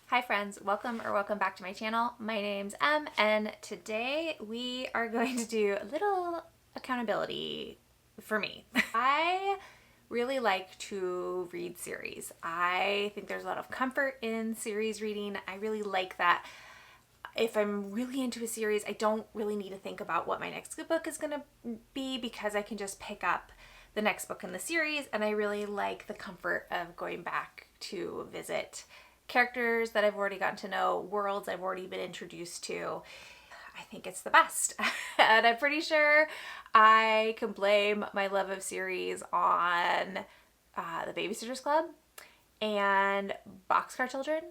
Hi friends, welcome back to my channel. My name's Em, and today we are going to do a little accountability for me. I really like to read series. I think there's a lot of comfort in series reading. I really like that if I'm really into a series, I don't really need to think about what my next book is going to be because I can just pick up the next book in the series, and I really like the comfort of going back to visit characters that I've already gotten to know, worlds I've already been introduced to. I think it's the best. And I'm pretty sure I can blame my love of series on the Babysitter's Club and Boxcar Children.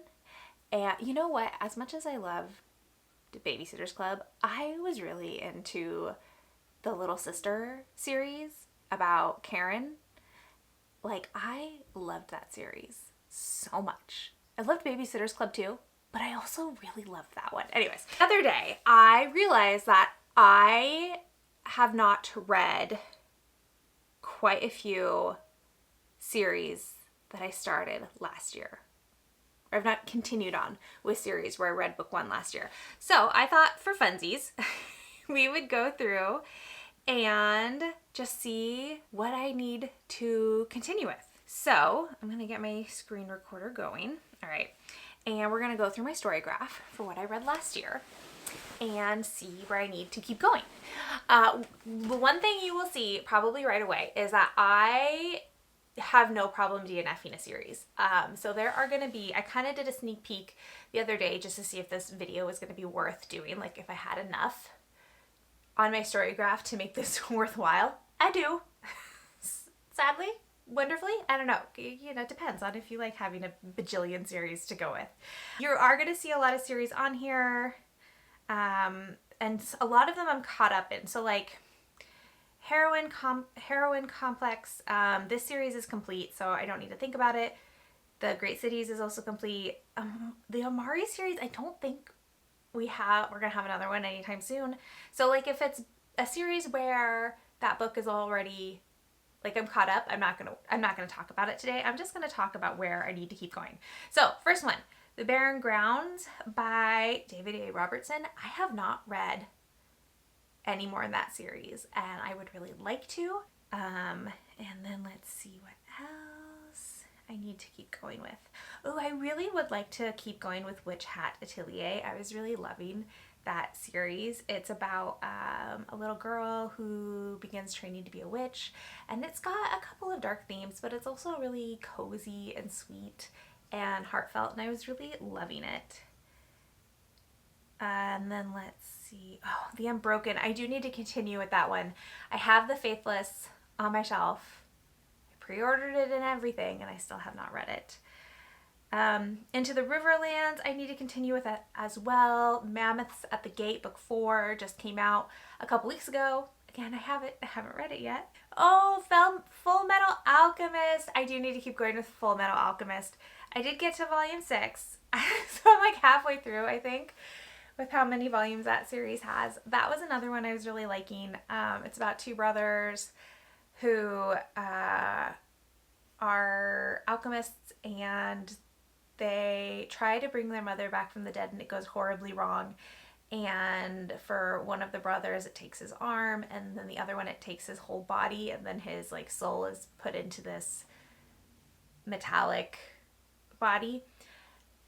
And you know what? As much as I love the Babysitter's Club, I was really into the Little Sister series about Karen. Like, I loved that series so much. I loved Babysitter's Club too, but I also really loved that one. Anyways, the other day I realized that I have not read quite a few series that I started last year. Or I've not continued on with series where I read book one last year. So I thought for funsies, we would go through and just see what I need to continue with. So I'm going to get my screen recorder going. All right. And we're going to go through my story graph for what I read last year and see where I need to keep going. The one thing you will see probably right away is that I have no problem DNFing a series. So there are going to be, I kind of did a sneak peek the other day just to see if this video was going to be worth doing, like if I had enough on my story graph to make this worthwhile. I do. Sadly, wonderfully, I don't know. You know, it depends on if you like having a bajillion series to go with. You are going to see a lot of series on here. And a lot of them I'm caught up in. So like Heroine Complex, this series is complete, so I don't need to think about it. The Great Cities is also complete. The Amari series, I don't think we're gonna have another one anytime soon. So like if it's a series where that book is already, like I'm caught up, I'm not gonna talk about it today. I'm just gonna talk about where I need to keep going. So first one, The Barren Grounds by David A. Robertson. I have not read any more in that series, and I would really like to. And then let's see what else I need to keep going with. Oh, I really would like to keep going with Witch Hat Atelier. I was really loving that series. It's about a little girl who begins training to be a witch, and it's got a couple of dark themes, but it's also really cozy and sweet and heartfelt, and I was really loving it. And then let's see. Oh, The Unbroken. I do need to continue with that one. I have The Faithless on my shelf. I pre-ordered it and everything, and I still have not read it. Into the Riverlands, I need to continue with that as well. Mammoths at the Gate, book 4, just came out a couple weeks ago. Again, I haven't read it yet. Oh, Full Metal Alchemist. I do need to keep going with Full Metal Alchemist. I did get to volume 6, so I'm like halfway through, I think, with how many volumes that series has. That was another one I was really liking. It's about two brothers who are alchemists, and they try to bring their mother back from the dead, and it goes horribly wrong. And for one of the brothers, it takes his arm, and then the other one, it takes his whole body, and then his like soul is put into this metallic body.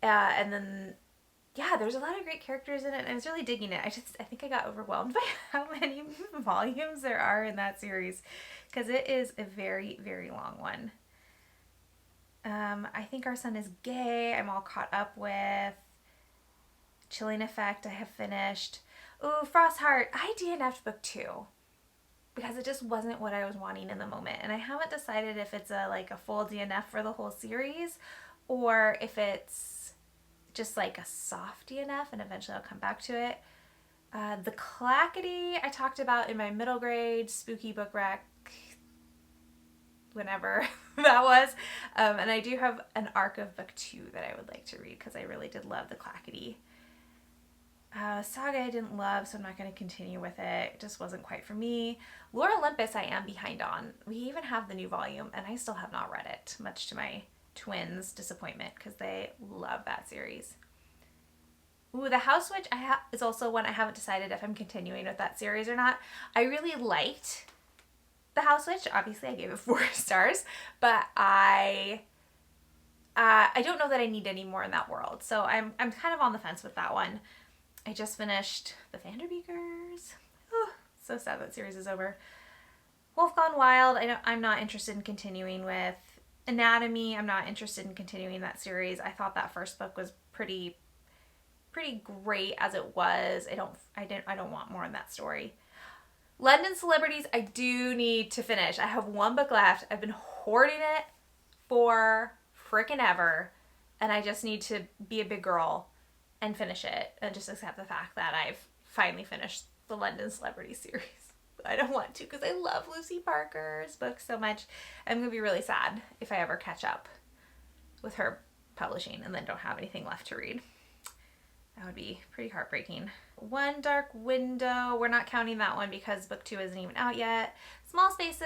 And then yeah, there's a lot of great characters in it, and I was really digging it. I think I got overwhelmed by how many volumes there are in that series, because it is a very, very long one. I Think Our Son is Gay, I'm all caught up with. Chilling Effect, I have finished. Ooh, Frostheart, I DNF'd book 2, because it just wasn't what I was wanting in the moment, and I haven't decided if it's a full DNF for the whole series, or if it's just like a soft DNF, and eventually I'll come back to it. The Clackety I talked about in my middle grade spooky book rack, whenever that was. And I do have an arc of book 2 that I would like to read, because I really did love The Clackety. Saga I didn't love, so I'm not going to continue with it. It just wasn't quite for me. Lore Olympus I am behind on. We even have the new volume, and I still have not read it, much to my twins' disappointment because they love that series. Ooh, The House Witch is also one I haven't decided if I'm continuing with that series or not. I really liked The House Witch. Obviously, I gave it 4 stars, but I don't know that I need any more in that world. So I'm kind of on the fence with that one. I just finished The Vanderbeekers. Oh, so sad that series is over. Wolf Gone Wild, I'm not interested in continuing with. Anatomy, I'm not interested in continuing that series. I thought that first book was pretty great as it was. I don't want more in that story. London Celebrities, I do need to finish. I have 1 book left. I've been hoarding it for frickin' ever, and I just need to be a big girl and finish it and just accept the fact that I've finally finished the London Celebrities series. I don't want to because I love Lucy Parker's books so much. I'm going to be really sad if I ever catch up with her publishing and then don't have anything left to read. That would be pretty heartbreaking. One Dark Window, we're not counting that one because book 2 isn't even out yet. Small Spaces,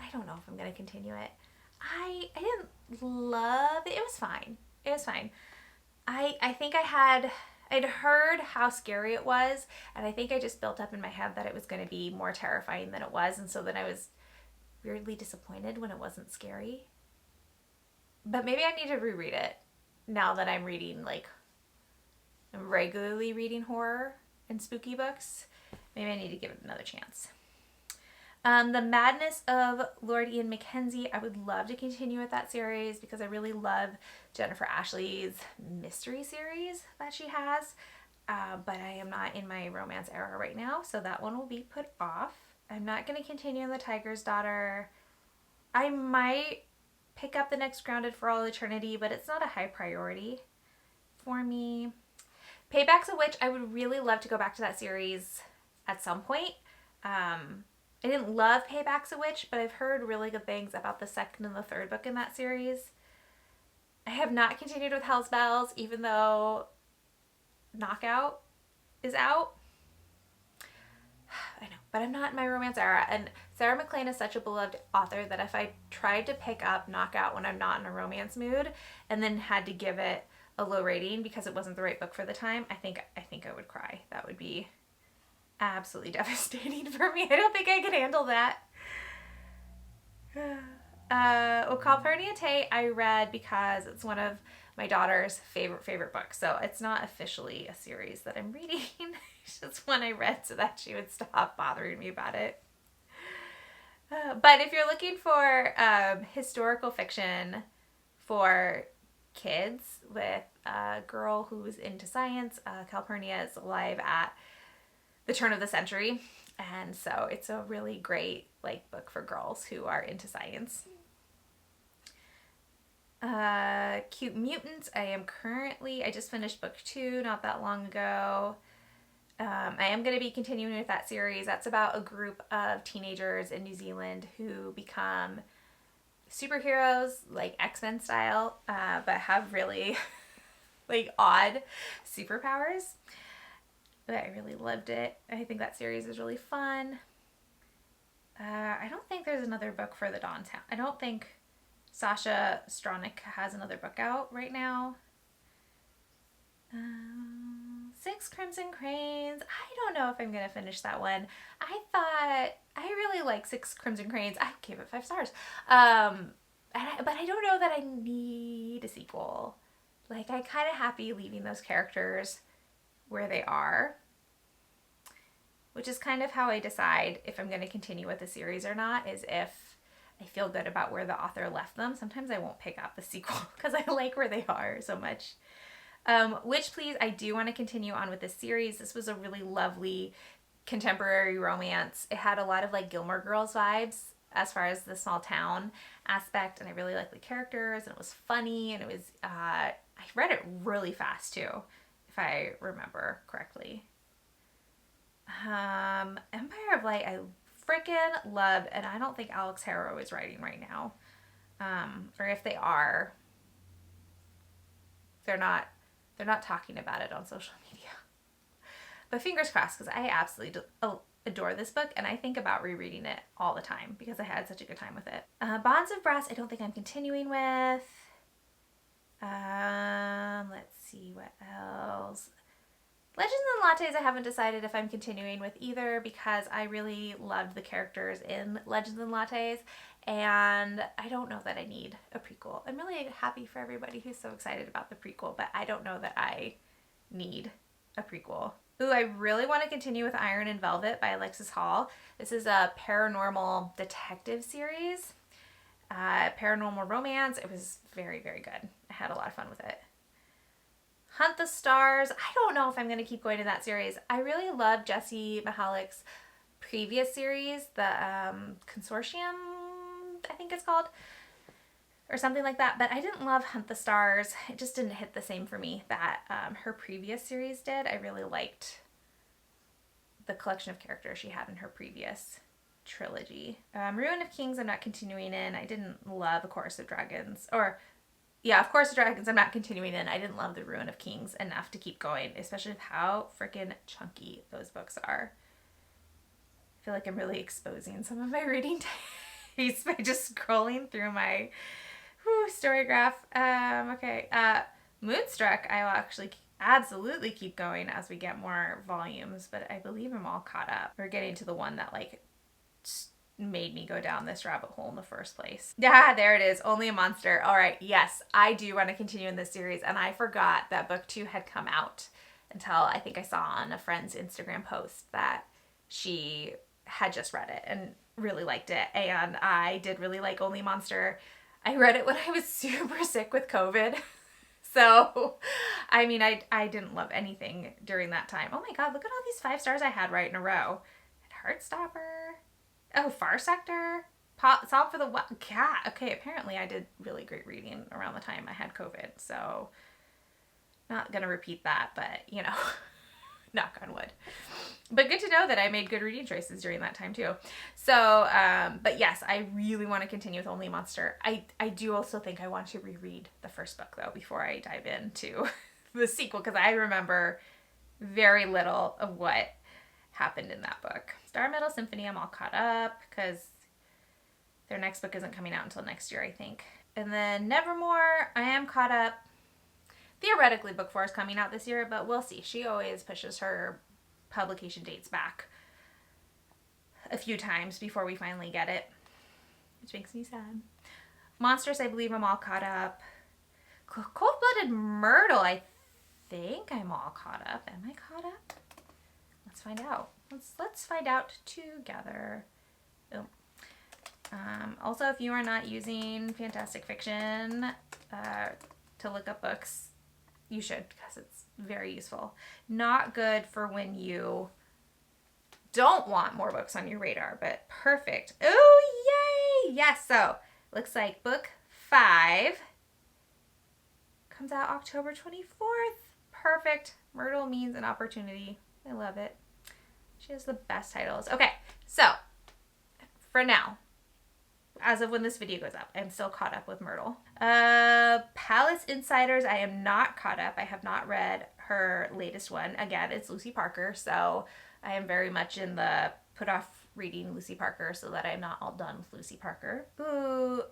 I don't know if I'm going to continue it. I didn't love it. It was fine. It was fine. I think I'd heard how scary it was, and I think I just built up in my head that it was going to be more terrifying than it was, and so then I was weirdly disappointed when it wasn't scary. But maybe I need to reread it now that I'm regularly reading horror and spooky books. Maybe I need to give it another chance. The Madness of Lord Ian McKenzie, I would love to continue with that series because I really love Jennifer Ashley's mystery series that she has. But I am not in my romance era right now, so that one will be put off. I'm not going to continue in The Tiger's Daughter. I might pick up the next Grounded for All Eternity, but it's not a high priority for me. Payback's a Witch, I would really love to go back to that series at some point. I didn't love Payback's a Witch, but I've heard really good things about the second and the third book in that series. I have not continued with Hell's Bells, even though Knockout is out. I know, but I'm not in my romance era, and Sarah McLean is such a beloved author that if I tried to pick up Knockout when I'm not in a romance mood and then had to give it a low rating because it wasn't the right book for the time, I think I would cry. That would be absolutely devastating for me. I don't think I could handle that. Parente I read because it's one of my daughter's favorite books. So it's not officially a series that I'm reading. It's just one I read so that she would stop bothering me about it. But if you're looking for historical fiction for kids with a girl who's into science, Calpurnia is alive at the turn of the century, and so it's a really great book for girls who are into science. Cute Mutants, I just finished book 2 not that long ago. I am going to be continuing with that series. That's about a group of teenagers in New Zealand who become superheroes, like X-Men style, but have really odd superpowers. But I really loved it. I think that series is really fun. I don't think there's another book for the Dawn Town. I don't think Sasha Stronach has another book out right now. 6 Crimson Cranes. I don't know if I'm going to finish that one. I really like 6 Crimson Cranes. I gave it 5 stars. But I don't know that I need a sequel. I'm kind of happy leaving those characters where they are, which is kind of how I decide if I'm going to continue with the series or not, is if I feel good about where the author left them. Sometimes I won't pick up the sequel because I like where they are so much. Witch Please, I do want to continue on with this series. This was a really lovely contemporary romance. It had a lot of Gilmore Girls vibes as far as the small town aspect, and I really liked the characters, and it was funny, and it was, I read it really fast too, if I remember correctly. Empire of Light, I freaking loved, and I don't think Alex Harrow is writing right now. Or if they are, they're not talking about it on social media. But fingers crossed, because I absolutely adore this book, and I think about rereading it all the time because I had such a good time with it. Bonds of Brass, I don't think I'm continuing with. Let's see what else. Legends and Lattes I haven't decided if I'm continuing with either because I really loved the characters in Legends and Lattes, and I don't know that I need a prequel. I'm really happy for everybody who's so excited about the prequel, but I don't know that I need a prequel. Ooh, I really want to continue with Iron and Velvet by Alexis Hall. This is a paranormal detective series, paranormal romance. It was very, very good. I had a lot of fun with it. Hunt the Stars. I don't know if I'm going to keep going to that series. I really love Jesse Mihalik's previous series, the Consortium, I think it's called, or something like that. But I didn't love Hunt the Stars. It just didn't hit the same for me that her previous series did. I really liked the collection of characters she had in her previous trilogy. Ruin of Kings I'm not continuing in. I didn't love A Chorus of Dragons, or yeah, of course, Dragons I'm not continuing in. I didn't love The Ruin of Kings enough to keep going, especially with how freaking chunky those books are. I feel like I'm really exposing some of my reading taste by just scrolling through my Storygraph. Okay. Moonstruck I will actually absolutely keep going as we get more volumes, but I believe I'm all caught up. We're getting to the one that like made me go down this rabbit hole in the first place. Yeah, there it is. Only a Monster. All right. Yes, I do want to continue in this series, and I forgot that book 2 had come out until I think I saw on a friend's Instagram post that she had just read it and really liked it. And I did really like Only Monster. I read it when I was super sick with COVID. So, I mean, I didn't love anything during that time. Oh my God, look at all these 5 stars I had right in a row. Heartstopper. Oh, Far Sector. Solve for the Cat. Okay, apparently I did really great reading around the time I had COVID. So, not going to repeat that, but, you know, knock on wood. But good to know that I made good reading choices during that time too. So, but yes, I really want to continue with Only Monster. I do also think I want to reread the first book though before I dive into the sequel, because I remember very little of what happened in that book. Star Metal Symphony, I'm all caught up because their next book isn't coming out until next year, I think. And then Nevermore, I am caught up. Theoretically, book 4 is coming out this year, but we'll see. She always pushes her publication dates back a few times before we finally get it, which makes me sad. Monsters, I believe I'm all caught up. Coldblooded Myrtle, I think I'm all caught up. Am I caught up? Let's find out. Let's find out together. Oh. Also, if you are not using Fantastic Fiction to look up books, you should, because it's very useful. Not good for when you don't want more books on your radar, but perfect. Oh, yay! Yes, so looks like book 5 comes out October 24th. Perfect. Myrtle means an opportunity. I love it. She has the best titles. Okay, so for now, as of when this video goes up, I'm still caught up with Myrtle. Palace Insiders, I am not caught up. I have not read her latest one. Again, it's Lucy Parker, so I am very much in the put off reading Lucy Parker so that I'm not all done with Lucy Parker. Ooh,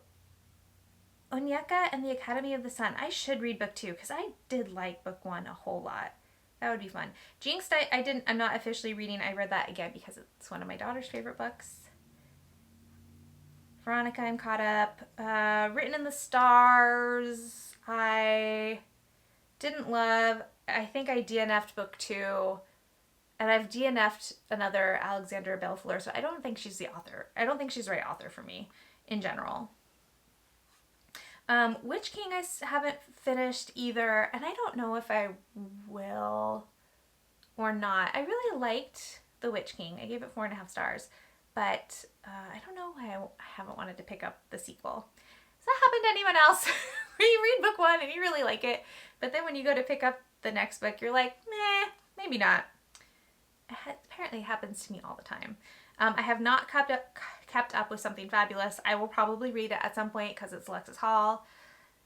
Onyeka and the Academy of the Sun. I should read book 2 because I did like book 1 a whole lot. That would be fun. Jinxed, I'm not officially reading. I read that again because it's one of my daughter's favorite books. Veronica, I'm caught up. Written in the Stars, I didn't love. I think I DNF'd book 2, and I've DNF'd another Alexandra Bellefleur, so I don't think she's the author. I don't think she's the right author for me in general. Witch King I haven't finished either, and I don't know if I will or not. I really liked The Witch King. I gave it 4.5 stars. But I don't know why I haven't wanted to pick up the sequel. Does that happen to anyone else? Where you read book 1 and you really like it, but then when you go to pick up the next book, you're like, meh, maybe not. Apparently it happens to me all the time. I have not kept up with Something Fabulous. I will probably read it at some point because it's Alexis Hall,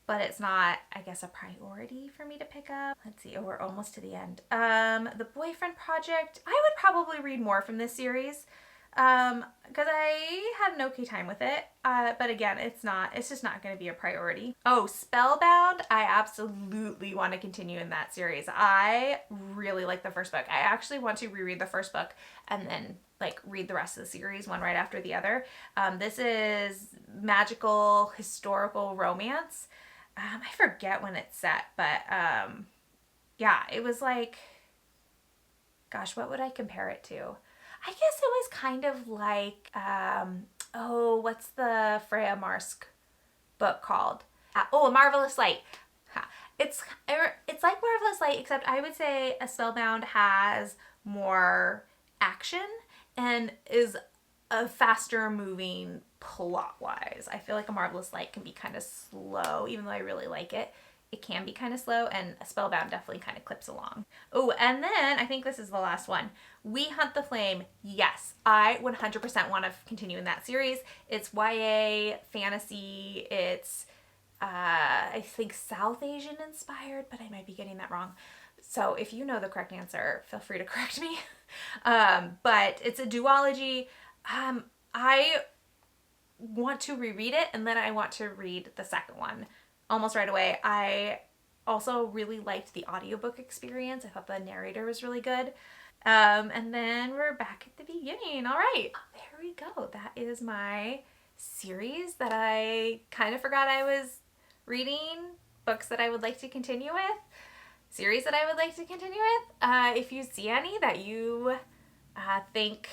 but it's not, I guess, a priority for me to pick up. Let's see. Oh, we're almost to the end. The Boyfriend Project. I would probably read more from this series. because I had an okay time with it. But again, it's just not going to be a priority. Oh, Spellbound, I absolutely want to continue in that series. I really like the first book. I actually want to reread the first book and then like read the rest of the series one right after the other. This is magical historical romance. I forget when it's set, but yeah, it was like, gosh, what would I compare it to? I guess it was kind of like, oh, what's the Freya Mask book called? Oh, A Marvelous Light. It's like Marvelous Light, except I would say A Spellbound has more action and is a faster moving plot wise. I feel like A Marvelous Light can be kind of slow, even though I really like it. It can be kind of slow, and Spellbound definitely kind of clips along. Oh, and then I think this is the last one. We Hunt the Flame. Yes, I 100% want to continue in that series. It's YA fantasy. It's I think South Asian inspired, but I might be getting that wrong. So if you know the correct answer, feel free to correct me. But it's a duology. I want to reread it, and then I want to read the second one almost right away. I also really liked the audiobook experience. I thought the narrator was really good. And then we're back at the beginning. All right, there we go. That is my series that I kind of forgot I was reading, books that I would like to continue with, series that I would like to continue with. If you see any that you think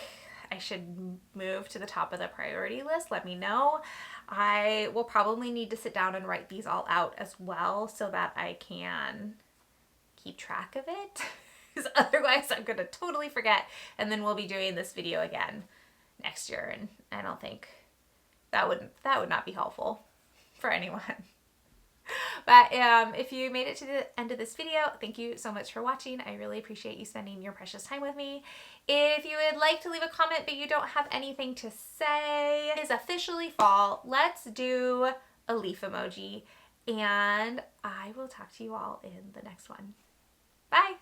I should move to the top of the priority list, let me know. I will probably need to sit down and write these all out as well so that I can keep track of it. Because otherwise I'm going to totally forget, and then we'll be doing this video again next year, and I don't think that would not be helpful for anyone. But if you made it to the end of this video, thank you so much for watching. I really appreciate you spending your precious time with me. If you would like to leave a comment but you don't have anything to say, it is officially fall. Let's do a leaf emoji, and I will talk to you all in the next one. Bye!